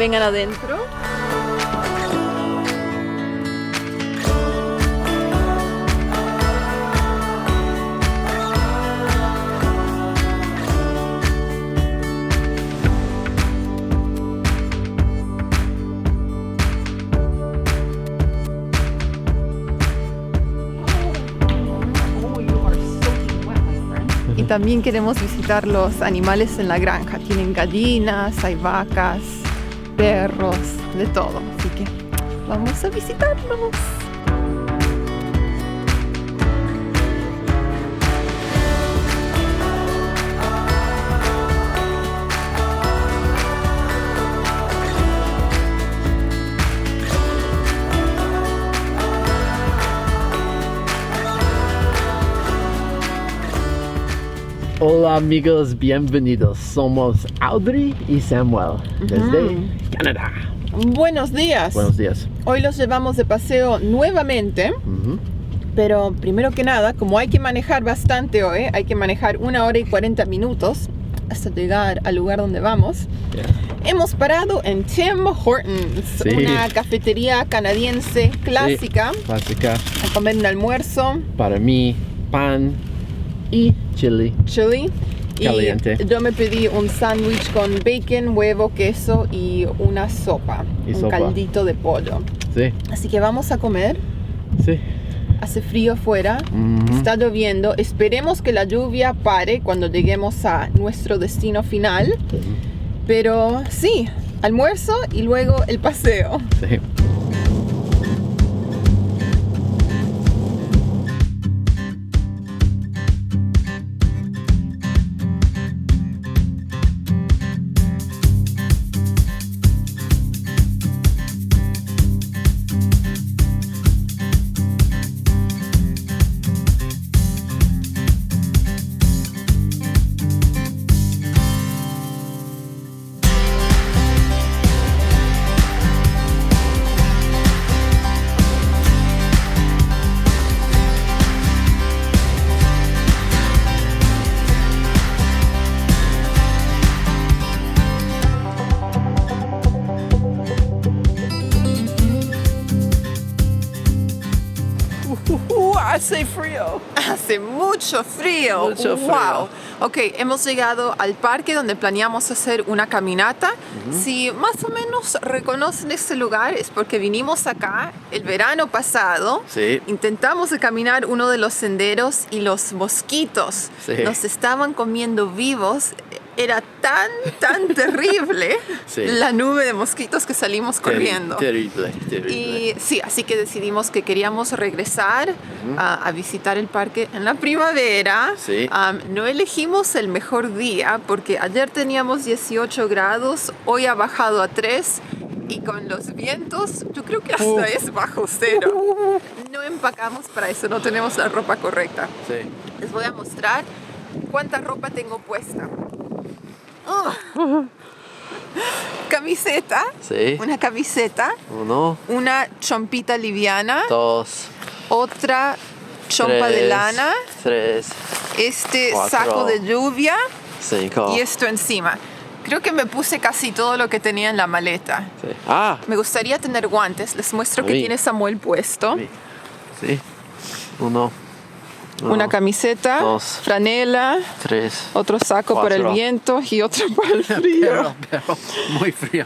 Vengan adentro. Y también queremos visitar los animales en la granja. Tienen gallinas, hay vacas, perros, de todo. Así que vamos a visitarlos. Hola amigos, bienvenidos. Somos Audrey y Samuel desde Canadá. Buenos días. Buenos días. Hoy los llevamos de paseo nuevamente. Pero primero que nada, como hay que manejar bastante hoy, hay que manejar 1 hora y 40 minutos hasta llegar al lugar donde vamos. Hemos parado en Tim Hortons, una cafetería canadiense clásica. Sí, clásica. A comer un almuerzo. Para mí, pan y chili caliente. Y yo me pedí un sándwich con bacon, huevo, queso y una sopa. Un caldito de pollo. Sí. Así que vamos a comer. Sí. Hace frío afuera, está lloviendo. Esperemos que la lluvia pare cuando lleguemos a nuestro destino final. Pero sí, almuerzo y luego el paseo. Sí. Hace frío. Hace mucho frío. Mucho frío. Wow. Ok, hemos llegado al parque donde planeamos hacer una caminata. Si más o menos reconocen este lugar es porque vinimos acá el verano pasado. Sí. Intentamos de caminar uno de los senderos y los mosquitos nos estaban comiendo vivos. Era tan terrible la nube de mosquitos que salimos corriendo. Terrible. Y sí, así que decidimos que queríamos regresar a visitar el parque en la primavera. Sí. No elegimos el mejor día porque ayer teníamos 18 grados, hoy ha bajado a 3 y con los vientos yo creo que hasta es bajo cero. No empacamos para eso, no tenemos la ropa correcta. Sí. Les voy a mostrar cuánta ropa tengo puesta. Camiseta. Sí. Una camiseta. 1, Una chompita liviana. 2, Otra chompa de lana. 3, Este 4, saco de lluvia. 5. Y esto encima. Creo que me puse casi todo lo que tenía en la maleta. Sí. Me gustaría tener guantes. Les muestro que tiene Samuel puesto. Sí. 1. Una camiseta, 2, franela, 3, otro saco 4. para el viento y otro para el frío. Pero muy frío.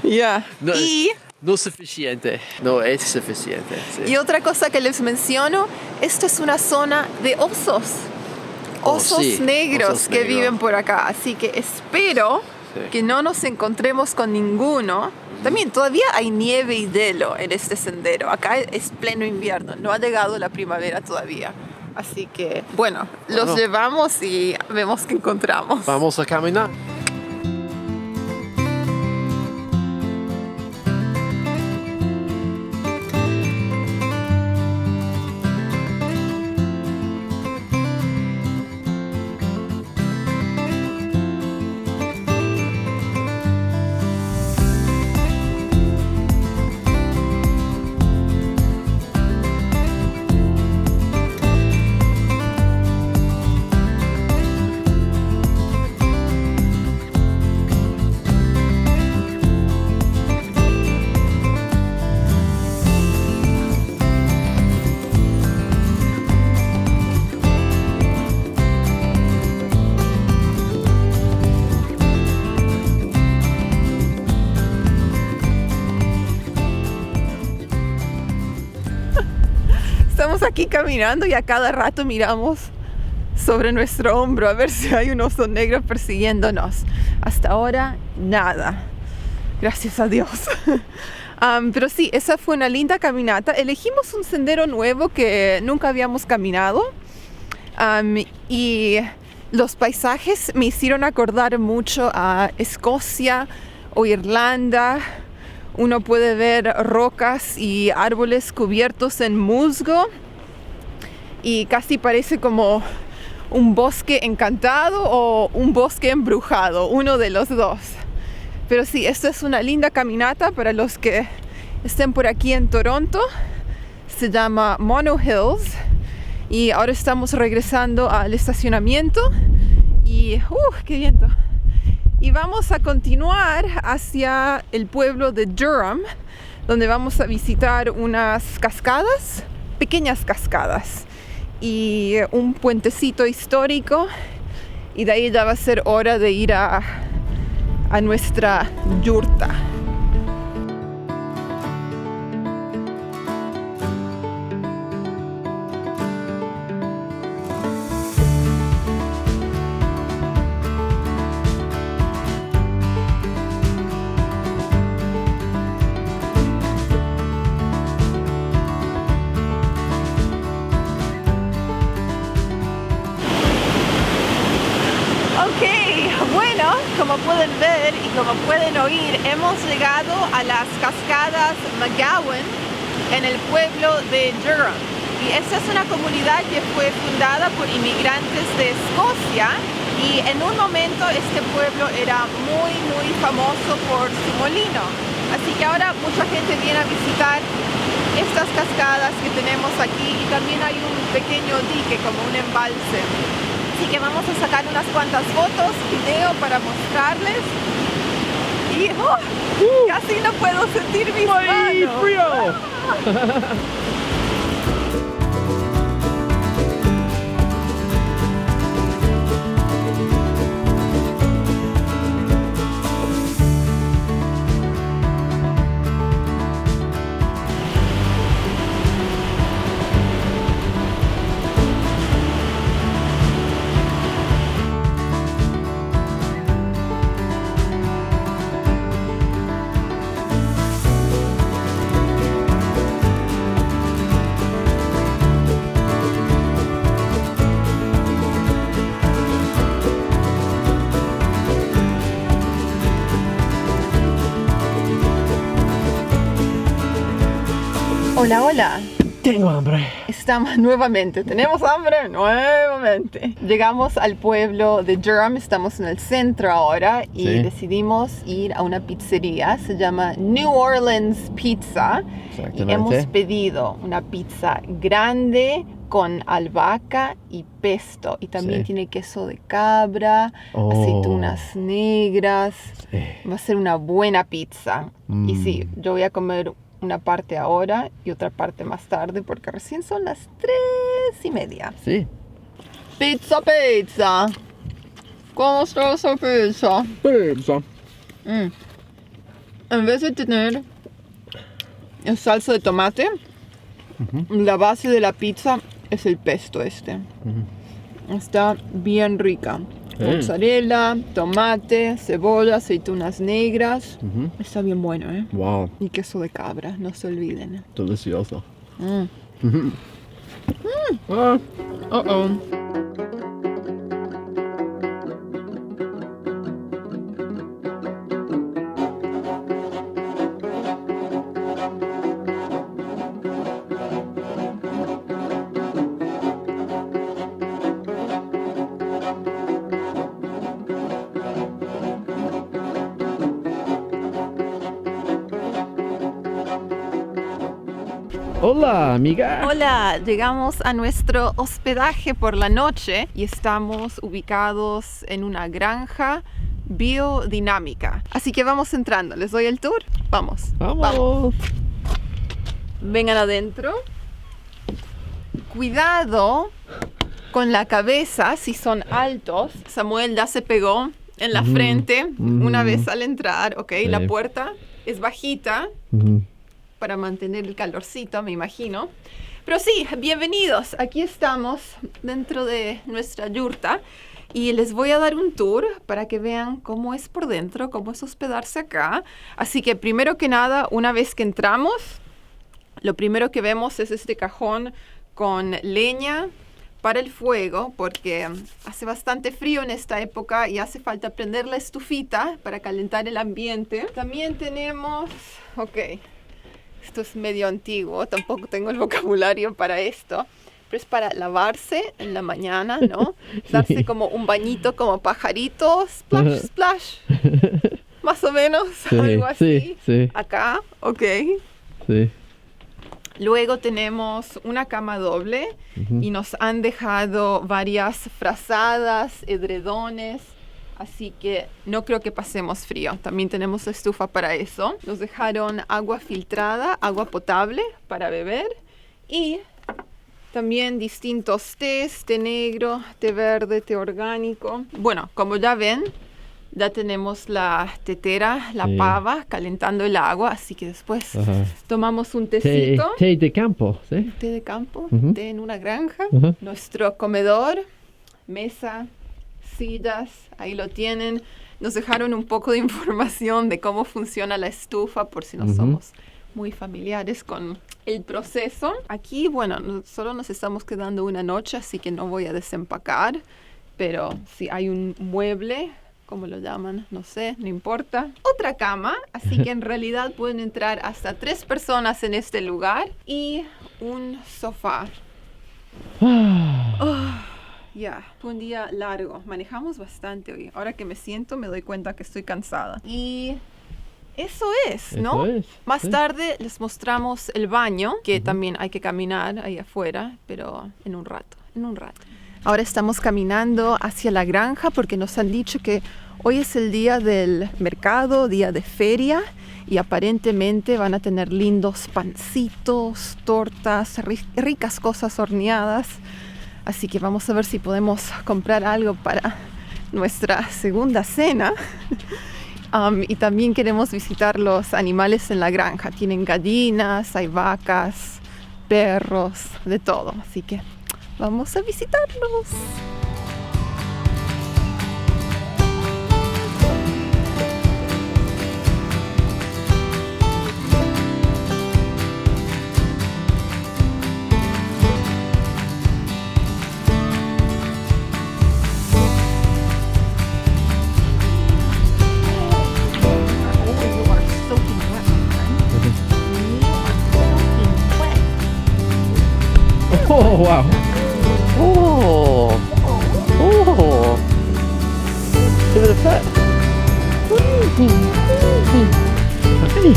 Ya. No, Y no es suficiente. No es suficiente. Sí. Y otra cosa que les menciono, esta es una zona de osos. Osos negros osos que negros. viven por acá. Así que espero que no nos encontremos con ninguno. También todavía hay nieve y hielo en este sendero. Acá es pleno invierno, no ha llegado la primavera todavía. Así que, bueno, los llevamos y vemos qué encontramos. Vamos a caminar. aquí caminando y a cada rato miramos sobre nuestro hombro a ver si hay un oso negro persiguiéndonos. Hasta ahora, nada. Gracias a Dios. Pero sí, esa fue una linda caminata. Elegimos un sendero nuevo que nunca habíamos caminado. Y los paisajes me hicieron acordar mucho a Escocia o Irlanda. Uno puede ver rocas y árboles cubiertos en musgo. Y casi parece como un bosque encantado o un bosque embrujado, uno de los dos. Pero sí, esto es una linda caminata para los que estén por aquí en Toronto. Se llama Mono Hills y ahora estamos regresando al estacionamiento y ¡qué viento! Y vamos a continuar hacia el pueblo de Durham, donde vamos a visitar unas cascadas, pequeñas cascadas y un puentecito histórico, y de ahí ya va a ser hora de ir a nuestra yurta. Como pueden ver y como pueden oír, hemos llegado a las cascadas McGowan en el pueblo de Durham. Y esta es una comunidad que fue fundada por inmigrantes de Escocia, y en un momento este pueblo era muy famoso por su molino. Así que ahora mucha gente viene a visitar estas cascadas que tenemos aquí, y también hay un pequeño dique, como un embalse. Así que vamos a sacar unas cuantas fotos, video para mostrarles. Y casi no puedo sentir mis manos. frío! Hola, hola. Tengo hambre. Tenemos hambre nuevamente. Llegamos al pueblo de Durham, estamos en el centro ahora y decidimos ir a una pizzería, se llama New Orleans Pizza. Y hemos pedido una pizza grande con albahaca y pesto, y también tiene queso de cabra, aceitunas negras. Va a ser una buena pizza. Y sí, yo voy a comer una parte ahora y otra parte más tarde, porque recién son las 3:30. Sí. Pizza. ¿Cómo está esa pizza? Pizza. En vez de tener salsa de tomate, la base de la pizza es el pesto este. Está bien rica. Mozzarella, tomate, cebolla, aceitunas negras. Está bien bueno, ¿eh? Wow. Y queso de cabra, no se olviden. Delicioso. Hola, amiga. Hola, llegamos a nuestro hospedaje por la noche y estamos ubicados en una granja biodinámica. Así que vamos entrando. ¿Les doy el tour? Vamos. Vamos. Vengan adentro. Cuidado con la cabeza si son altos. Samuel ya se pegó en la frente una vez al entrar. Ok, la puerta es bajita. Para mantener el calorcito, me imagino. Pero sí, bienvenidos. Aquí estamos dentro de nuestra yurta y les voy a dar un tour para que vean cómo es por dentro, cómo es hospedarse acá. Así que primero que nada, una vez que entramos, lo primero que vemos es este cajón con leña para el fuego, porque hace bastante frío en esta época y hace falta prender la estufita para calentar el ambiente. También tenemos, esto es medio antiguo, tampoco tengo el vocabulario para esto, pero es para lavarse en la mañana, ¿no? Darse Sí. como un bañito como pajarito, splash, splash, más o menos, Sí, algo así. sí, sí. Acá, Sí. Luego tenemos una cama doble y nos han dejado varias frazadas, edredones, así que no creo que pasemos frío. También tenemos estufa para eso. Nos dejaron agua filtrada, agua potable para beber y también distintos tés, té negro, té verde, té orgánico. Bueno, como ya ven, ya tenemos la tetera, la Sí. pava, calentando el agua, así que después Ajá. tomamos un Té, tecito. té de campo, ¿sí? Té de campo, Ujú. té en una granja. Ujú. Nuestro comedor, mesa, sillas, ahí lo tienen. Nos dejaron un poco de información de cómo funciona la estufa por si no Ujú. somos muy familiares con el proceso. Aquí, bueno, solo nos estamos quedando una noche, así que no voy a desempacar, pero si hay un mueble, ¿cómo lo llaman? No sé, no importa. Otra cama, así que en realidad pueden entrar hasta 3 personas en este lugar y un sofá. Ah, Ya, fue un día largo. Manejamos bastante hoy. Ahora que me siento me doy cuenta que estoy cansada. Y eso es, ¿no? eso es, Más sí. tarde les mostramos el baño, que también hay que caminar ahí afuera, pero en un rato. Ahora estamos caminando hacia la granja porque nos han dicho que hoy es el día del mercado, día de feria, y aparentemente van a tener lindos pancitos, tortas, ricas cosas horneadas. Así que vamos a ver si podemos comprar algo para nuestra segunda cena. Y también queremos visitar los animales en la granja. Tienen gallinas, hay vacas, perros, de todo. Así que vamos a visitarlos. Oh, wow. Oh. Oh. Give it a pet. Hey.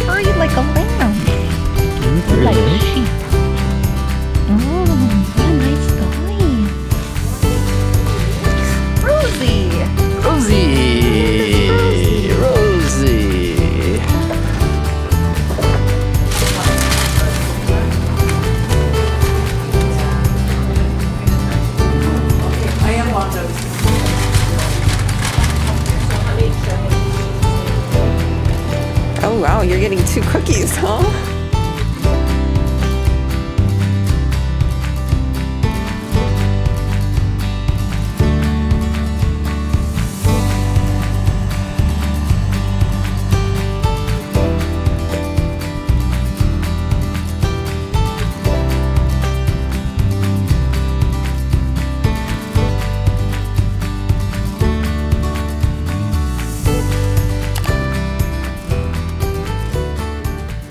Furry like a lamb. Very Like a nice. sheep. Oh, what a nice guy. Rosie! Rosie. Rosie. Oh wow, you're getting 2 cookies, huh?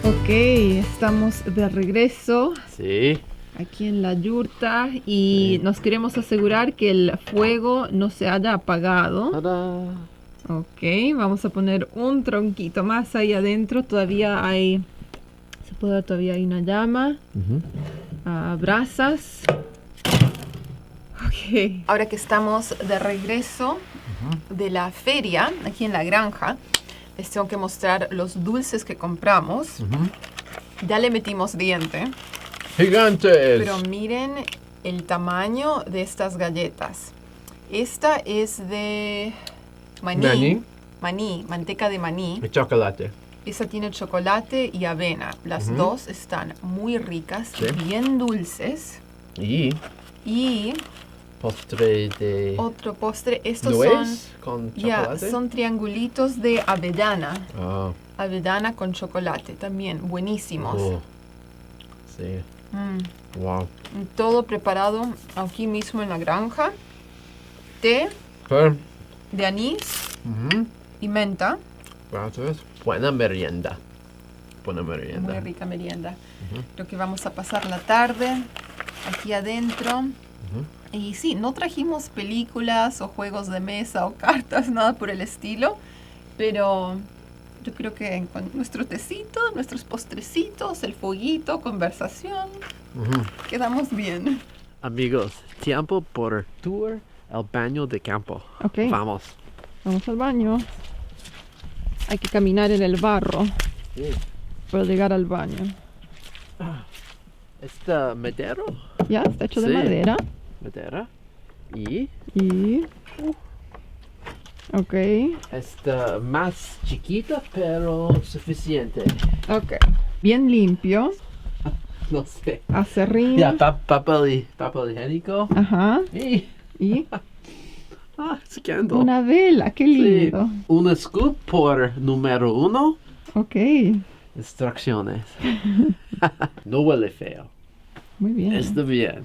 Ok, estamos de regreso Sí. aquí en la yurta y nos queremos asegurar que el fuego no se haya apagado. Ta-da. Ok, vamos a poner un tronquito más ahí adentro. Todavía hay, se puede ver, todavía hay una llama, brasas. Ok, ahora que estamos de regreso de la feria, aquí en la granja, les tengo que mostrar los dulces que compramos. Ya le metimos diente, Gigantes. pero miren el tamaño de estas galletas. Esta es de maní. Maní. Maní, manteca de maní. Y chocolate. Esa tiene chocolate y avena. Las dos están muy ricas, Sí. bien dulces. Y Y postre de otro postre, estos nuez con ya, chocolate. son triangulitos de avellana. Ah, Avellana con chocolate, también buenísimos. oh. Sí. Mm. Wow. Todo preparado aquí mismo en la granja. Té Pero, de anís y menta. gracias. Buena merienda. Buena merienda. Muy rica merienda. Creo que vamos a pasar la tarde aquí adentro. Y sí, no trajimos películas o juegos de mesa o cartas, nada por el estilo. Pero yo creo que con nuestro tecito, nuestros postrecitos, el fueguito, conversación, quedamos bien. Amigos, tiempo por tour al baño de campo. Ok. Vamos. Vamos al baño. Hay que caminar en el barro Sí. para llegar al baño. ¿Está madero? Ya, está hecho de Sí. madera. Madera. Y Y... Ok. está más chiquita, pero suficiente. Ok. Bien limpio. No sé. Acerrín. Ya, papel higiénico. Ajá. Y Y scandal. una vela, qué Sí. lindo. Un scoop por número 1. Ok. Instrucciones. No huele feo. Muy bien. Está bien.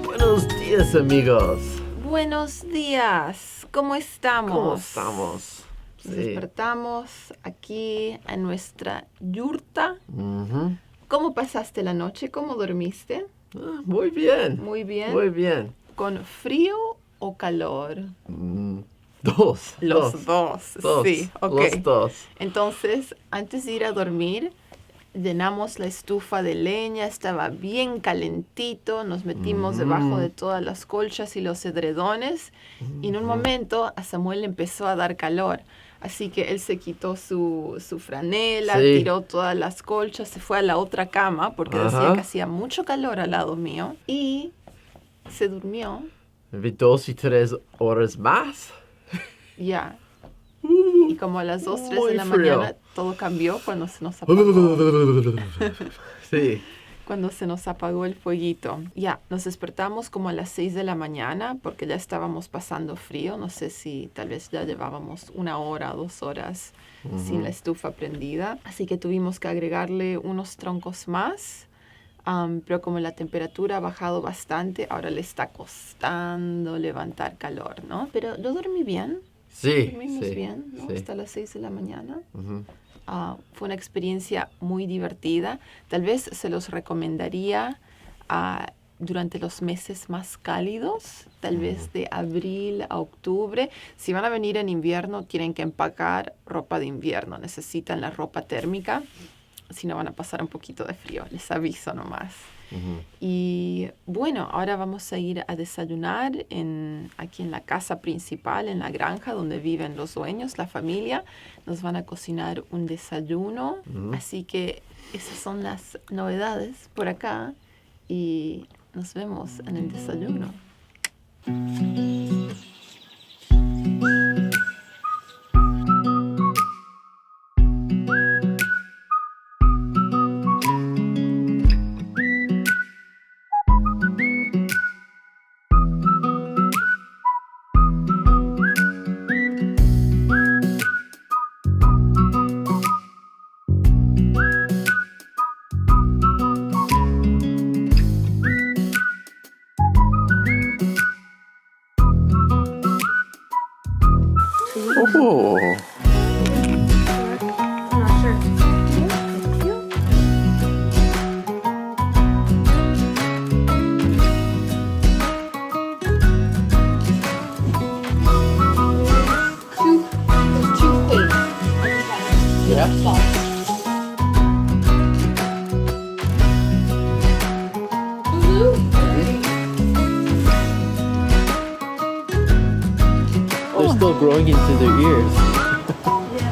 Buenos días, amigos. Buenos días. ¿Cómo estamos? ¿Cómo estamos? Nos despertamos aquí en nuestra yurta. Ujú. ¿Cómo pasaste la noche? ¿Cómo dormiste? Ah, muy bien. Muy bien. Muy bien. ¿Con frío o calor? Dos. Los dos. Dos. Sí, ok. Los dos. Entonces, antes de ir a dormir, llenamos la estufa de leña, estaba bien calentito, nos metimos debajo de todas las colchas y los edredones y en un momento a Samuel le empezó a dar calor. Así que él se quitó su franela, Sí. tiró todas las colchas, se fue a la otra cama porque decía Ajá. que hacía mucho calor al lado mío y se durmió. Vi 2 y 3 horas más. Ya. Y como a las 2, 3 de Muy la frío. mañana todo cambió cuando se nos apagó. Sí. Cuando se nos apagó el fueguito. Ya, nos despertamos como a las 6 de la mañana porque ya estábamos pasando frío. No sé si tal vez ya llevábamos 1 hora, 2 horas sin la estufa prendida. Así que tuvimos que agregarle unos troncos más. Pero como la temperatura ha bajado bastante, ahora le está costando levantar calor, ¿no? Pero yo dormí bien. Sí. Dormimos Sí. bien, ¿no? Sí. Hasta las 6 de la mañana. Ujú. Fue una experiencia muy divertida. Tal vez se los recomendaría durante los meses más cálidos, tal vez de abril a octubre. Si van a venir en invierno, tienen que empacar ropa de invierno. Necesitan la ropa térmica, si no van a pasar un poquito de frío. Les aviso nomás. Y bueno, ahora vamos a ir a desayunar aquí en la casa principal, en la granja donde viven los dueños, la familia. Nos van a cocinar un desayuno. Así que esas son las novedades por acá y nos vemos en el desayuno. growing into their ears.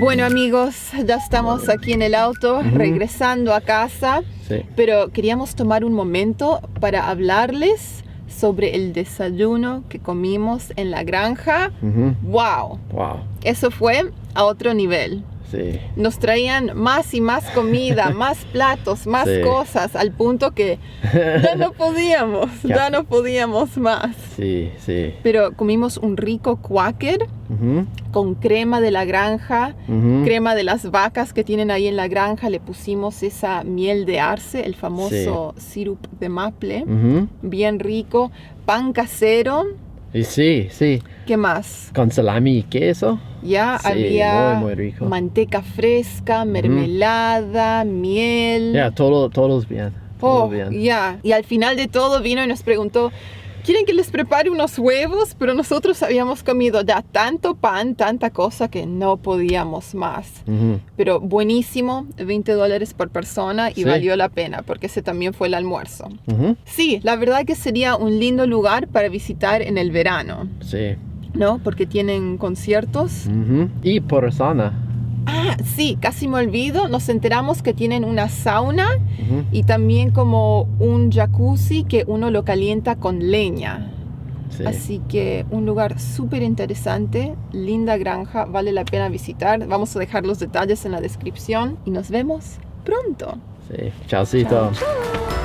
Bueno amigos, ya estamos aquí en el auto, regresando a casa, Sí. pero queríamos tomar un momento para hablarles sobre el desayuno que comimos en la granja. ¡Wow! Wow. Eso fue a otro nivel. Sí. Nos traían más y más comida, más platos, más Sí. cosas, al punto que ya no podíamos más. Sí, sí. Pero comimos un rico quaker con crema de la granja, crema de las vacas que tienen ahí en la granja. Le pusimos esa miel de arce, el famoso sirup de maple, bien rico. Pan casero. Y sí, sí. ¿Qué más? Con salami y queso. Ya Sí, había muy rico. manteca fresca, mermelada, miel. Ya, todos bien. Oh, Todo bien. ya. Y al final de todo vino y nos preguntó, ¿quieren que les prepare unos huevos? Pero nosotros habíamos comido ya tanto pan, tanta cosa que no podíamos más. Pero buenísimo, $20 por persona y Sí. valió la pena porque ese también fue el almuerzo. Sí, la verdad que sería un lindo lugar para visitar en el verano, Sí. ¿no? Porque tienen conciertos. Y por persona. Ah, sí, casi me olvido. Nos enteramos que tienen una sauna y también como un jacuzzi que uno lo calienta con leña. Sí. Así que un lugar súper interesante, linda granja, vale la pena visitar. Vamos a dejar los detalles en la descripción y nos vemos pronto. Sí. Chaucito. Chao.